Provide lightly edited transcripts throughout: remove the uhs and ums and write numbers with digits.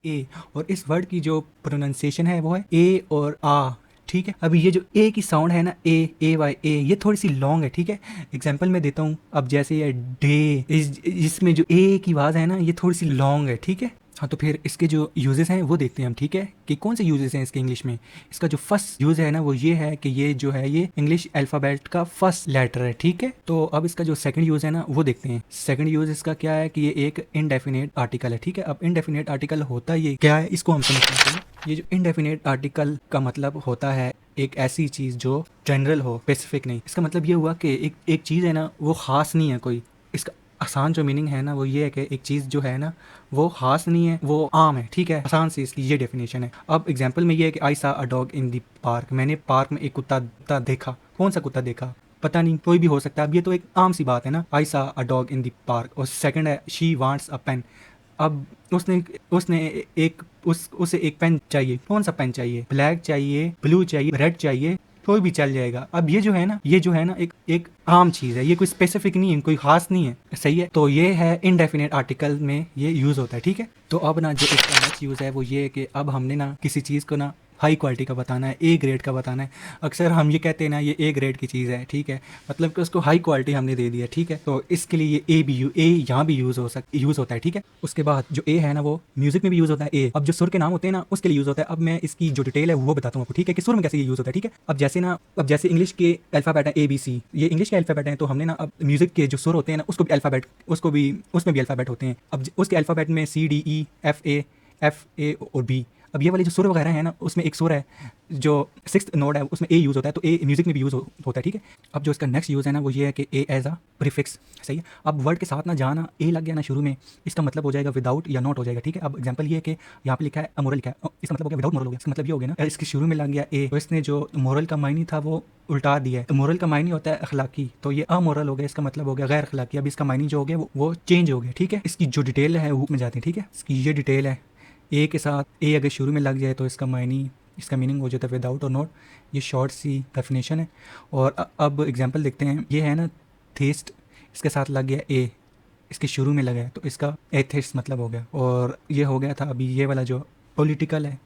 ए, और इस वर्ड की जो प्रोनाउंसिएशन है वो है ए और आ। ठीक है, अभी ये जो ए की साउंड है ना, ए वाई ए, ये थोड़ी सी लॉन्ग है। ठीक है, एग्जांपल मैं देता हूँ। अब जैसे ये डे, इसमें जो ए की आवाज़ है ना, ये थोड़ी सी लॉन्ग है। ठीक है, हाँ, तो फिर इसके जो यूजेस हैं वो देखते हैं हम। ठीक है, कि कौन से यूजेस हैं इसके इंग्लिश में। इसका जो फर्स्ट यूज है ना वो ये है कि ये जो है ये इंग्लिश अल्फ़ाबेट का फर्स्ट लेटर है। ठीक है, तो अब इसका जो सेकंड यूज है ना वो देखते हैं। सेकंड यूज इसका क्या है कि ये एक इनडेफिनेट आर्टिकल है। ठीक है, अब इनडेफिनेट आर्टिकल होता ये क्या है, इसको हम समझते हैं। ये जो इनडेफिनेट आर्टिकल का मतलब होता है एक ऐसी चीज़ जो जनरल हो, स्पेसिफिक नहीं। इसका मतलब ये हुआ कि एक चीज़ है ना वो ख़ास नहीं है कोई। इसका आसान जो मीनिंग है ना वो ये है कि एक चीज़ जो है ना वो ख़ास नहीं है, वो आम है। ठीक है, आसान सी इसकी ये डेफिनेशन है। अब एग्जांपल में ये है कि आई सा a dog in the park, मैंने पार्क में एक कुत्ता देखा। कौन सा कुत्ता देखा, पता नहीं, कोई भी हो सकता है। अब ये तो एक आम सी बात है ना, आई सा a dog in the park. और सेकंड है शी वांट्स अ पेन। अब उसने उसने एक उसे एक पेन चाहिए। कौन सा पेन चाहिए, ब्लैक चाहिए, ब्लू चाहिए, रेड चाहिए, कोई भी चल जाएगा। अब ये जो है ना एक एक आम चीज़ है, ये कोई स्पेसिफिक नहीं है, कोई खास नहीं है। सही है, तो ये है इनडेफिनेट आर्टिकल में ये यूज़ होता है। ठीक है, तो अब ना जो इसका नेक्स्ट यूज़ है वो ये है कि अब हमने ना किसी चीज़ को ना हाई क्वालिटी का बताना है, ए ग्रेड का बताना है। अक्सर हम ये कहते हैं ना ये ए ग्रेड की चीज़ है। ठीक है, मतलब कि उसको हाई क्वालिटी हमने दे दी है। ठीक है, तो इसके लिए ये ए यहाँ भी यूज़ होता है। ठीक है, उसके बाद जो ए है ना वो म्यूजिक में भी यूज़ होता है ए। अब जो सुर के नाम होते हैं ना उसके लिए यूज़ होता है। अब मैं इसकी जो डिटेल है वो बताता हूँ आपको। ठीक है, कि सुर में कैसे ये यूज़ होता है। ठीक है, अब जैसे इंग्लिश के अल्फ़ाबेट है ABC, ये इंग्लिश के अल्फ़ाबेट हैं, तो हमने ना अब म्यूजिक के जो सुर होते हैं ना उसमें भी अल्फ़ाबेट होते हैं। अब उसके अल्फ़ाबेट में CDE F A और B। अब ये वाले जो सुर वगैरह है ना उसमें एक सुर है जो सिक्स्थ नोड है, उसमें ए यूज़ होता है, तो ए म्यूजिक में भी यूज़ होता है। ठीक है, अब जो इसका नेक्स्ट यूज़ है ना वो ये है कि ए एज अ प्रीफिक्स। सही है, अब वर्ड के साथ ना जाना ए लग गया ना शुरू में, इसका मतलब हो जाएगा विदाउट या नॉट हो जाएगा। ठीक है, अब एग्जांपल ये है कि यहाँ पे लिखा है अमोरल लिखा है, इसका मतलब हो गया विदाउट मोरल हो गया। इसका मतलब ये हो गया ना इसके शुरू में लग गया ए, तो इसने जो मोरल का मायने था वो उल्टा दिया है। तो मोरल का मायने होता है अखलाकी, तो ये अमोरल हो गया, इसका मतलब हो गया गैर अखलाकी। अब इसका मायने जो हो गया वो चेंज हो गया। ठीक है, इसकी जो डिटेल है वो में जाते हैं। ठीक है, इसकी ये डिटेल है, ए के साथ ए अगर शुरू में लग जाए तो इसका मीनिंग हो जाता है विदाउट और नॉट। ये शॉर्ट सी डेफिनेशन है। और अब एग्जांपल देखते हैं। ये है ना थेस्ट, इसके साथ लग गया ए, इसके शुरू में लगा है, तो इसका एथिस्ट मतलब हो गया। और ये हो गया था अभी ये वाला जो पॉलिटिकल है।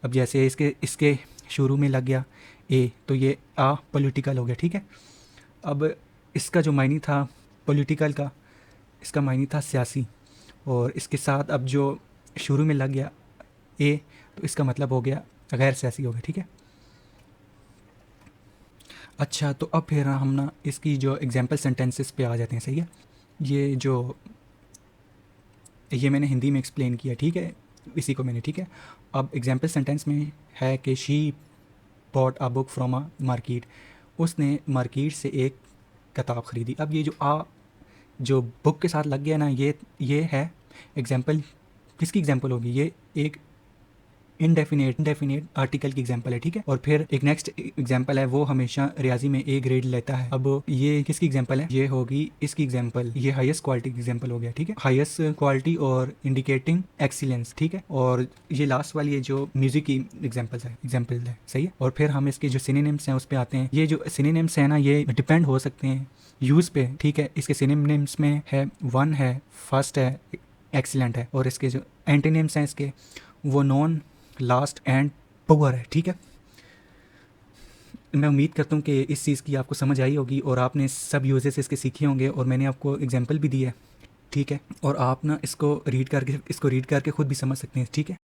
अब जैसे इसके शुरू में लग गया ए, तो ये आ पॉलिटिकल हो गया। ठीक है, अब इसका जो मायने था पॉलिटिकल का, इसका मायने था सियासी। और इसके साथ अब जो शुरू में लग गया ए, तो इसका मतलब हो गया गैर सियासी हो गया। ठीक है, अच्छा, तो अब फिर हम ना इसकी जो एग्जांपल सेंटेंसेस पे आ जाते हैं। सही है, ये मैंने हिंदी में एक्सप्लेन किया। ठीक है, इसी को मैंने, ठीक है। अब एग्जांपल सेंटेंस में है कि she bought a book from a market, उसने मार्केट से एक किताब ख़रीदी। अब ये जो बुक के साथ लग गया ना ये है एग्जांपल। किसकी एग्जांपल होगी, ये एक इनडेफिनेट आर्टिकल की एग्जांपल है। ठीक है, और फिर एक नेक्स्ट एग्जांपल है वो हमेशा रियाजी में ए ग्रेड लेता है। अब ये किसकी एग्जांपल है, ये होगी इसकी एग्जांपल, ये हाईएस्ट क्वालिटी की एग्जांपल हो गया। ठीक है, हाईएस्ट क्वालिटी और इंडिकेटिंग एक्सीलेंस। ठीक है, और ये लास्ट वाली है जो म्यूजिक की एग्जांपल है। सही है, और फिर हम इसके जो सिनोनिम्स हैं उस पर आते हैं। ये जो सिनोनिम्स है ना ये डिपेंड हो सकते हैं यूज़ पे। ठीक है, इसके सिनोनिम्स में है वन है, फर्स्ट है, एक्सीलेंट है। और इसके जो एंटीनिम्स हैं इसके वो नॉन, लास्ट एंड पुअर है। ठीक है, मैं उम्मीद करता हूँ कि इस चीज़ की आपको समझ आई होगी और आपने सब यूजेस इसके सीखे होंगे, और मैंने आपको एग्जांपल भी दी है। ठीक है, और आप ना इसको रीड करके खुद भी समझ सकते हैं। ठीक है।